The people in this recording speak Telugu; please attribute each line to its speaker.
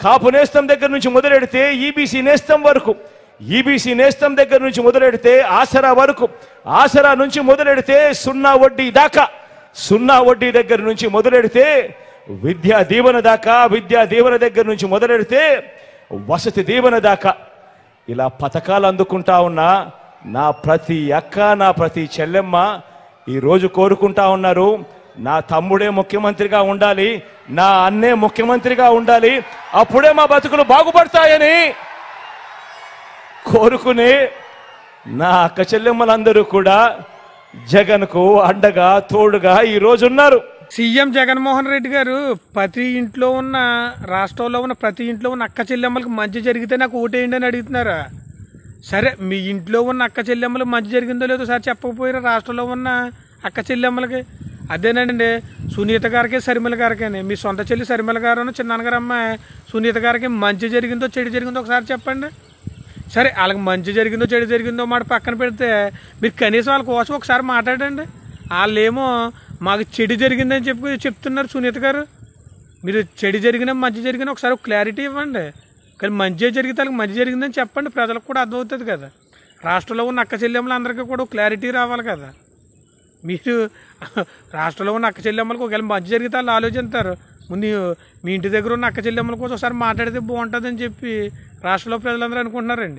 Speaker 1: కాపు నేస్తం దగ్గర నుంచి మొదలెడితే ఈబీసీ నేస్తం వరకు, ఈబీసీ నేస్తం దగ్గర నుంచి మొదలెడితే ఆసరా వరకు, ఆసరా నుంచి మొదలెడితే సున్నా వడ్డీ దాకా, సున్నా వడ్డీ దగ్గర నుంచి మొదలెడితే విద్యా దీవెన దాకా, విద్యా దీవెన దగ్గర నుంచి మొదలెడితే వసతి దీవెన దాకా ఇలా పథకాలు అందుకుంటా ఉన్నా నా ప్రతి అక్క, నా ప్రతి చెల్లెమ్మ ఈరోజు కోరుకుంటా ఉన్నారు, నా తమ్ముడే ముఖ్యమంత్రిగా ఉండాలి, నా అన్నే ముఖ్యమంత్రిగా ఉండాలి, అప్పుడే మా బతుకులు బాగుపడతాయని కోరుకునే నా అక్క చెల్లెమ్మలందరూ కూడా జగన్కు అండగా తోడుగా ఈరోజు ఉన్నారు.
Speaker 2: సీఎం జగన్మోహన్ రెడ్డి గారు ప్రతి ఇంట్లో ఉన్న, రాష్ట్రంలో ఉన్న ప్రతి ఇంట్లో ఉన్న అక్క చెల్లెమ్మలకు మంచి జరిగితే నాకు ఓటేయండి అని అడుగుతున్నారా? సరే, మీ ఇంట్లో ఉన్న అక్క చెల్లెమ్మలకు మంచి జరిగిందో లేదో సార్ చెప్పకపోయారా రాష్ట్రంలో ఉన్న అక్క చెల్లెమ్మలకి? అదేనండి, సునీత గారికి, సరిమల గారికని, మీ సొంత చెల్లి సరిమల గారు, చిన్నాన్నగారు అమ్మాయి సునీత గారికి మంచి జరిగిందో చెడు జరిగిందో ఒకసారి చెప్పండి. సరే, వాళ్ళకి మంచి జరిగిందో చెడు జరిగిందో మాట పక్కన పెడితే మీరు కనీసం వాళ్ళ కోసం ఒకసారి మాట్లాడండి. వాళ్ళేమో మాకు చెడు జరిగిందని చెప్తున్నారు సునీత గారు. మీరు చెడు జరిగినా మంచి జరిగినా ఒకసారి క్లారిటీ ఇవ్వండి. కానీ మంచి జరిగితే వాళ్ళకి మంచి జరిగిందని చెప్పండి, ప్రజలకు కూడా అర్థమవుతుంది కదా. రాష్ట్రంలో ఉన్న అక్క చెల్లెమ్మలందరికీ కూడా క్లారిటీ రావాలి కదా. మీరు రాష్ట్రంలో ఉన్న అక్క చెల్లెమ్మలకు ఒకవేళ మంచి జరిగితే వాళ్ళు ఆలోచిస్తారు. ముందు మీ ఇంటి దగ్గర ఉన్న అక్క చెల్లెమ్మల కోసం ఒకసారి మాట్లాడితే బాగుంటుందని చెప్పి రాష్ట్రంలో ప్రజలందరూ అనుకుంటున్నారండి.